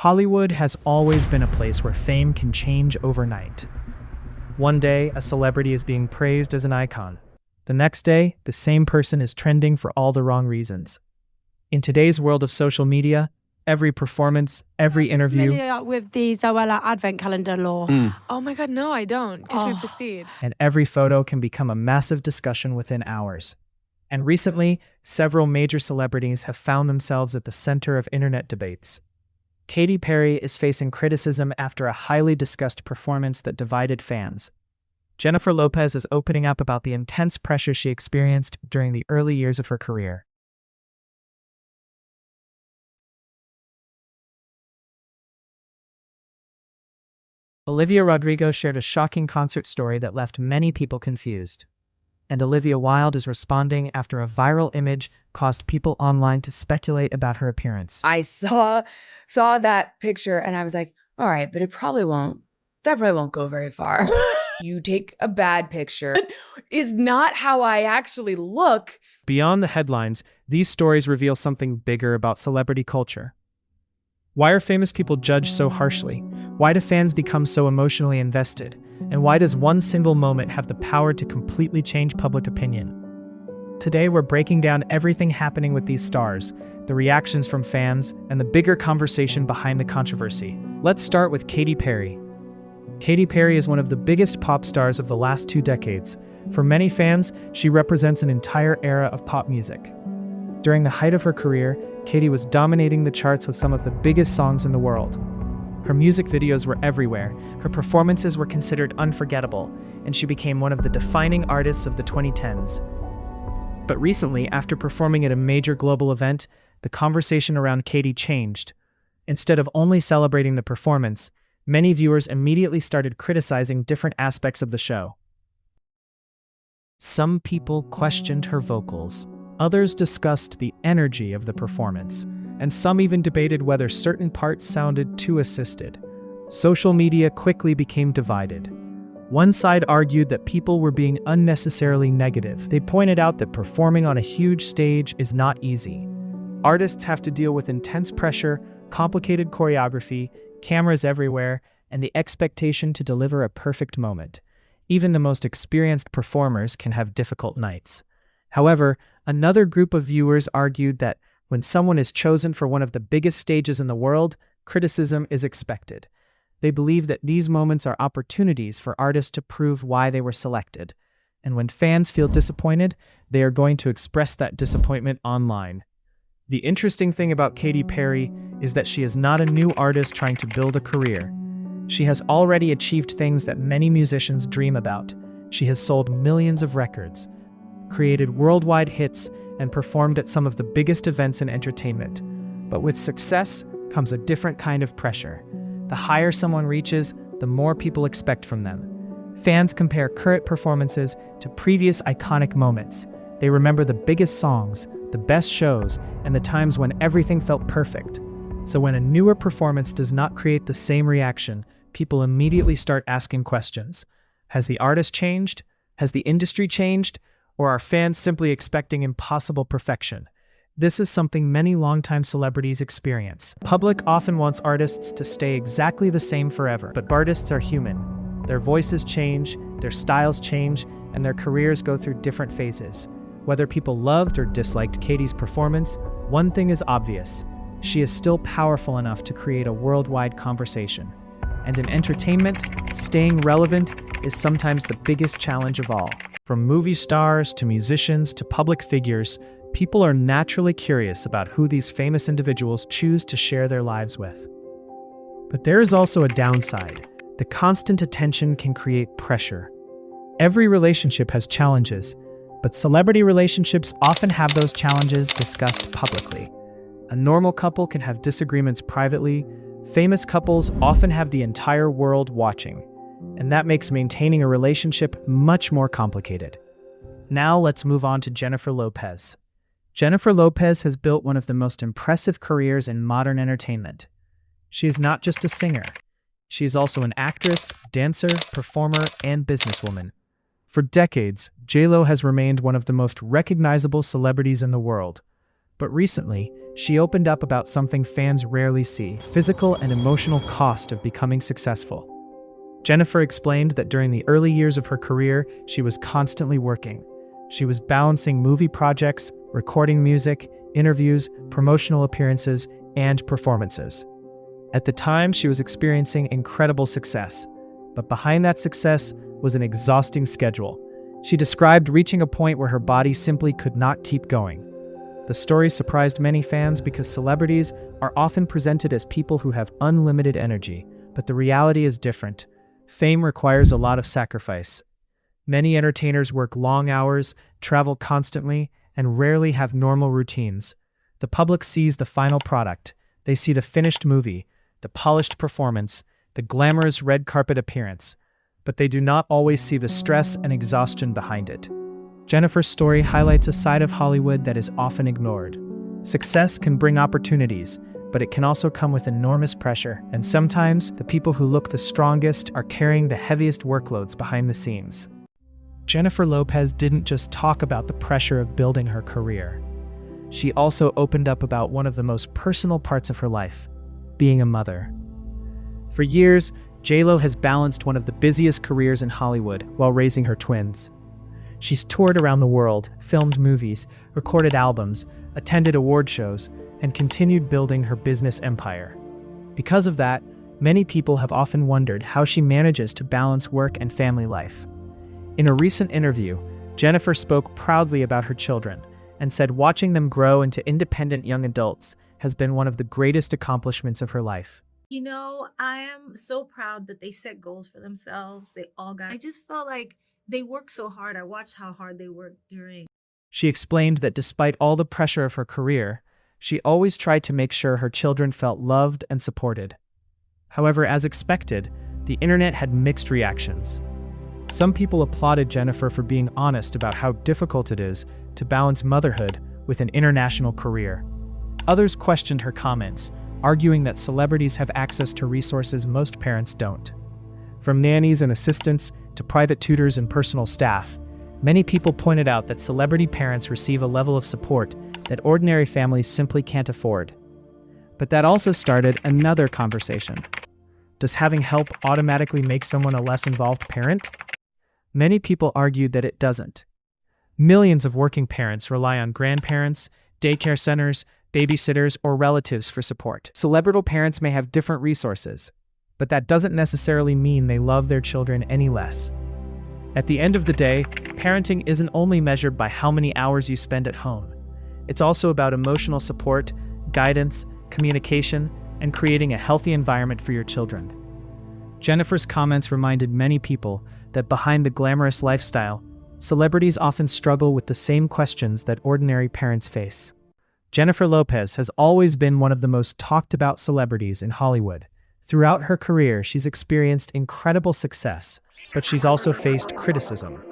Hollywood has always been a place where fame can change overnight. One day, a celebrity is being praised as an icon. The next day, the same person is trending for all the wrong reasons. In today's world of social media, every performance, every interview, Familiar with the Zoella Advent Calendar law? Oh my god, no, I don't. Catch me up to speed. and every photo can become a massive discussion within hours. And recently, several major celebrities have found themselves at the center of internet debates. Katy Perry is facing criticism after a highly discussed performance that divided fans. Jennifer Lopez is opening up about the intense pressure she experienced during the early years of her career. Olivia Rodrigo shared a shocking concert story that left many people confused. And Olivia Wilde is responding after a viral image caused people online to speculate about her appearance. I saw that picture and I was like, all right, but that probably won't go very far. You take a bad picture is not how I actually look. Beyond the headlines, these stories reveal something bigger about celebrity culture. Why are famous people judged so harshly? Why do fans become so emotionally invested? And why does one single moment have the power to completely change public opinion? Today, we're breaking down everything happening with these stars, the reactions from fans, and the bigger conversation behind the controversy. Let's start with Katy Perry. Katy Perry is one of the biggest pop stars of the last 2 decades. For many fans, she represents an entire era of pop music. During the height of her career, Katy was dominating the charts with some of the biggest songs in the world. Her music videos were everywhere, her performances were considered unforgettable, and she became one of the defining artists of the 2010s. But recently, after performing at a major global event, the conversation around Katy changed. Instead of only celebrating the performance, many viewers immediately started criticizing different aspects of the show. Some people questioned her vocals, others discussed the energy of the performance, and some even debated whether certain parts sounded too assisted. Social media quickly became divided. One side argued that people were being unnecessarily negative. They pointed out that performing on a huge stage is not easy. Artists have to deal with intense pressure, complicated choreography, cameras everywhere, and the expectation to deliver a perfect moment. Even the most experienced performers can have difficult nights. However, another group of viewers argued that when someone is chosen for one of the biggest stages in the world, criticism is expected. They believe that these moments are opportunities for artists to prove why they were selected. And when fans feel disappointed, they are going to express that disappointment online. The interesting thing about Katy Perry is that she is not a new artist trying to build a career. She has already achieved things that many musicians dream about. She has sold millions of records, created worldwide hits, and performed at some of the biggest events in entertainment. But with success comes a different kind of pressure. The higher someone reaches, the more people expect from them. Fans compare current performances to previous iconic moments. They remember the biggest songs, the best shows, and the times when everything felt perfect. So when a newer performance does not create the same reaction, people immediately start asking questions. Has the artist changed? Has the industry changed? Or are fans simply expecting impossible perfection? This is something many longtime celebrities experience. Public often wants artists to stay exactly the same forever, but artists are human. Their voices change, their styles change, and their careers go through different phases. Whether people loved or disliked Katy's performance, one thing is obvious. She is still powerful enough to create a worldwide conversation. And in entertainment, staying relevant is sometimes the biggest challenge of all. From movie stars to musicians to public figures, people are naturally curious about who these famous individuals choose to share their lives with. But there is also a downside. The constant attention can create pressure. Every relationship has challenges, but celebrity relationships often have those challenges discussed publicly. A normal couple can have disagreements privately. Famous couples often have the entire world watching, and that makes maintaining a relationship much more complicated. Now let's move on to Jennifer Lopez. Jennifer Lopez has built one of the most impressive careers in modern entertainment. She is not just a singer. She is also an actress, dancer, performer, and businesswoman. For decades, J.Lo has remained one of the most recognizable celebrities in the world. But recently, she opened up about something fans rarely see: physical and emotional cost of becoming successful. Jennifer explained that during the early years of her career, she was constantly working. She was balancing movie projects, recording music, interviews, promotional appearances, and performances. At the time, she was experiencing incredible success, but behind that success was an exhausting schedule. She described reaching a point where her body simply could not keep going. The story surprised many fans because celebrities are often presented as people who have unlimited energy, but the reality is different. Fame requires a lot of sacrifice. Many entertainers work long hours, travel constantly, and rarely have normal routines. The public sees the final product. They see the finished movie, the polished performance, the glamorous red carpet appearance, but they do not always see the stress and exhaustion behind it. Jennifer's story highlights a side of Hollywood that is often ignored. Success can bring opportunities, but it can also come with enormous pressure, and sometimes the people who look the strongest are carrying the heaviest workloads behind the scenes. Jennifer Lopez didn't just talk about the pressure of building her career. She also opened up about one of the most personal parts of her life: being a mother. For years, J.Lo has balanced one of the busiest careers in Hollywood while raising her twins. She's toured around the world, filmed movies, recorded albums, attended award shows, and continued building her business empire. Because of that, many people have often wondered how she manages to balance work and family life. In a recent interview, Jennifer spoke proudly about her children and said watching them grow into independent young adults has been one of the greatest accomplishments of her life. You know, I am so proud that they set goals for themselves. I just felt like they worked so hard. I watched how hard they worked during. She explained that despite all the pressure of her career, she always tried to make sure her children felt loved and supported. However, as expected, the internet had mixed reactions. Some people applauded Jennifer for being honest about how difficult it is to balance motherhood with an international career. Others questioned her comments, arguing that celebrities have access to resources most parents don't. From nannies and assistants to private tutors and personal staff, many people pointed out that celebrity parents receive a level of support that ordinary families simply can't afford. But that also started another conversation. Does having help automatically make someone a less involved parent? Many people argued that it doesn't. Millions of working parents rely on grandparents, daycare centers, babysitters, or relatives for support. Celebrity parents may have different resources, but that doesn't necessarily mean they love their children any less. At the end of the day, parenting isn't only measured by how many hours you spend at home. It's also about emotional support, guidance, communication, and creating a healthy environment for your children. Jennifer's comments reminded many people that behind the glamorous lifestyle, celebrities often struggle with the same questions that ordinary parents face. Jennifer Lopez has always been one of the most talked about celebrities in Hollywood. Throughout her career, she's experienced incredible success, but she's also faced criticism.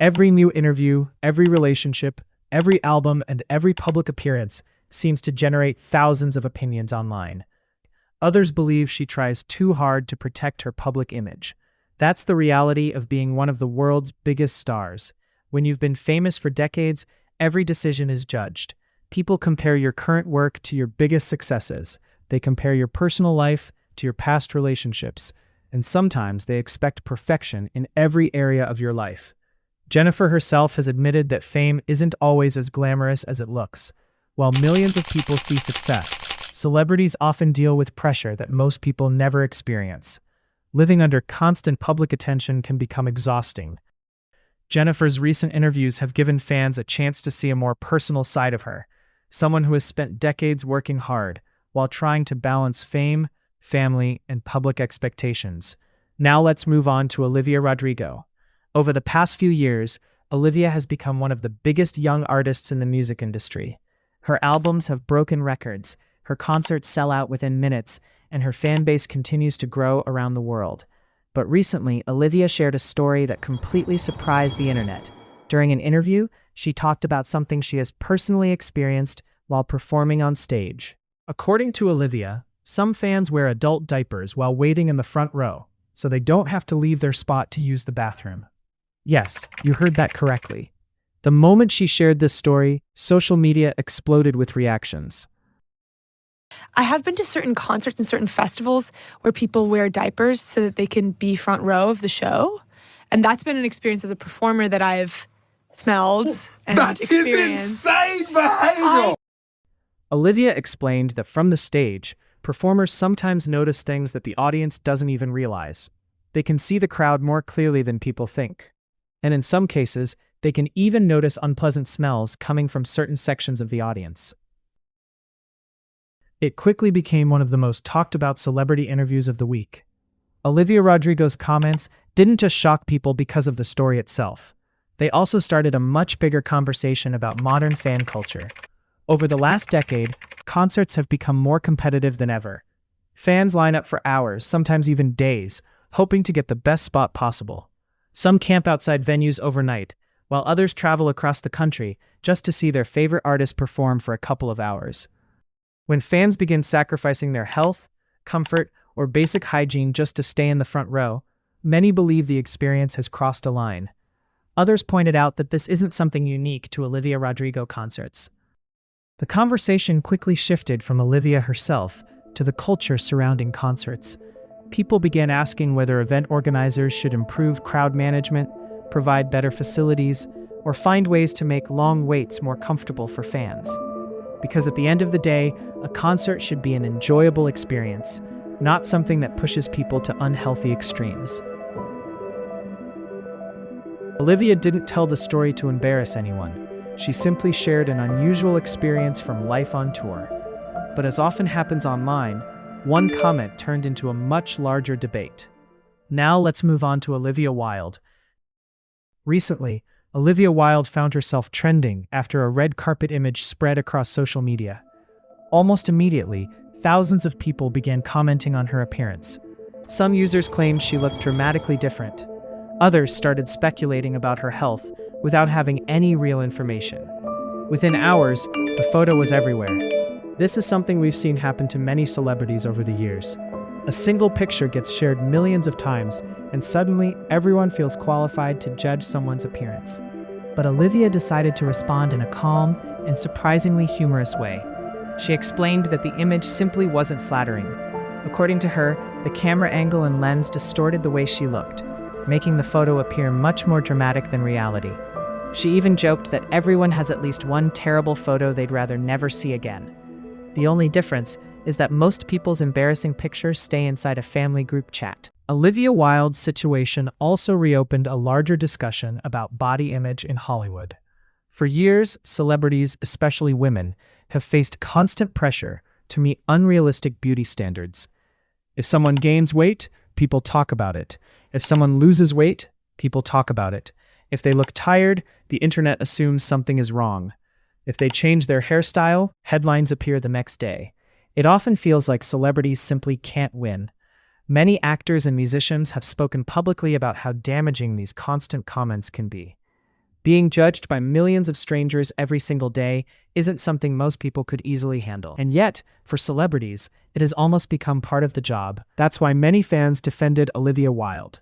Every new interview, every relationship, every album, and every public appearance seems to generate thousands of opinions online. Others believe she tries too hard to protect her public image. That's the reality of being one of the world's biggest stars. When you've been famous for decades, every decision is judged. People compare your current work to your biggest successes. They compare your personal life to your past relationships, and sometimes they expect perfection in every area of your life. Jennifer herself has admitted that fame isn't always as glamorous as it looks. While millions of people see success, celebrities often deal with pressure that most people never experience. Living under constant public attention can become exhausting. Jennifer's recent interviews have given fans a chance to see a more personal side of her, someone who has spent decades working hard while trying to balance fame, family, and public expectations. Now let's move on to Olivia Rodrigo. Over the past few years, Olivia has become one of the biggest young artists in the music industry. Her albums have broken records, her concerts sell out within minutes, and her fan base continues to grow around the world. But recently, Olivia shared a story that completely surprised the internet. During an interview, she talked about something she has personally experienced while performing on stage. According to Olivia, some fans wear adult diapers while waiting in the front row, so they don't have to leave their spot to use the bathroom. Yes, you heard that correctly. The moment she shared this story, social media exploded with reactions. I have been to certain concerts and certain festivals where people wear diapers so that they can be front row of the show. And that's been an experience as a performer that I've smelled and experienced. Insane behavior! Olivia explained that from the stage, performers sometimes notice things that the audience doesn't even realize. They can see the crowd more clearly than people think. And in some cases, they can even notice unpleasant smells coming from certain sections of the audience. It quickly became one of the most talked about celebrity interviews of the week. Olivia Rodrigo's comments didn't just shock people because of the story itself. They also started a much bigger conversation about modern fan culture. Over the last decade, concerts have become more competitive than ever. Fans line up for hours, sometimes even days, hoping to get the best spot possible. Some camp outside venues overnight, while others travel across the country just to see their favorite artist perform for a couple of hours. When fans begin sacrificing their health, comfort, or basic hygiene just to stay in the front row, many believe the experience has crossed a line. Others pointed out that this isn't something unique to Olivia Rodrigo concerts. The conversation quickly shifted from Olivia herself to the culture surrounding concerts. People began asking whether event organizers should improve crowd management, provide better facilities, or find ways to make long waits more comfortable for fans. Because at the end of the day, a concert should be an enjoyable experience, not something that pushes people to unhealthy extremes. Olivia didn't tell the story to embarrass anyone. She simply shared an unusual experience from life on tour. But as often happens online, one comment turned into a much larger debate. Now let's move on to Olivia Wilde. Recently, Olivia Wilde found herself trending after a red carpet image spread across social media. Almost immediately, thousands of people began commenting on her appearance. Some users claimed she looked dramatically different. Others started speculating about her health without having any real information. Within hours, the photo was everywhere. This is something we've seen happen to many celebrities over the years. A single picture gets shared millions of times, and suddenly everyone feels qualified to judge someone's appearance. But Olivia decided to respond in a calm and surprisingly humorous way. She explained that the image simply wasn't flattering. According to her, the camera angle and lens distorted the way she looked, making the photo appear much more dramatic than reality. She even joked that everyone has at least one terrible photo they'd rather never see again. The only difference is that most people's embarrassing pictures stay inside a family group chat. Olivia Wilde's situation also reopened a larger discussion about body image in Hollywood. For years, celebrities, especially women, have faced constant pressure to meet unrealistic beauty standards. If someone gains weight, people talk about it. If someone loses weight, people talk about it. If they look tired, the internet assumes something is wrong. If they change their hairstyle, headlines appear the next day. It often feels like celebrities simply can't win. Many actors and musicians have spoken publicly about how damaging these constant comments can be. Being judged by millions of strangers every single day isn't something most people could easily handle. And yet, for celebrities, it has almost become part of the job. That's why many fans defended Olivia Wilde.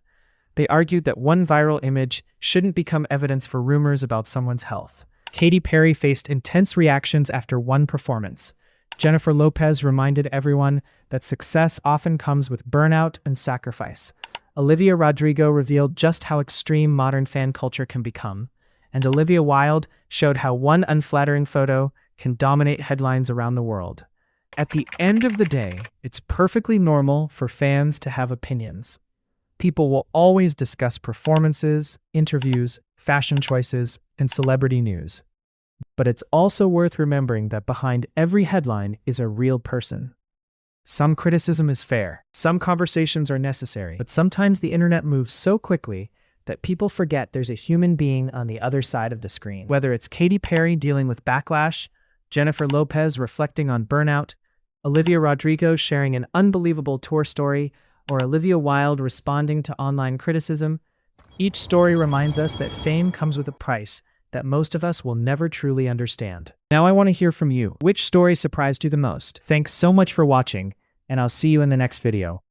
They argued that one viral image shouldn't become evidence for rumors about someone's health. Katy Perry faced intense reactions after one performance. Jennifer Lopez reminded everyone that success often comes with burnout and sacrifice. Olivia Rodrigo revealed just how extreme modern fan culture can become. And Olivia Wilde showed how one unflattering photo can dominate headlines around the world. At the end of the day, it's perfectly normal for fans to have opinions. People will always discuss performances, interviews, fashion choices, and celebrity news. But it's also worth remembering that behind every headline is a real person. Some criticism is fair, some conversations are necessary, but sometimes the internet moves so quickly that people forget there's a human being on the other side of the screen. Whether it's Katy Perry dealing with backlash, Jennifer Lopez reflecting on burnout, Olivia Rodrigo sharing an unbelievable tour story, or Olivia Wilde responding to online criticism, each story reminds us that fame comes with a price that most of us will never truly understand. Now I want to hear from you. Which story surprised you the most? Thanks so much for watching, and I'll see you in the next video.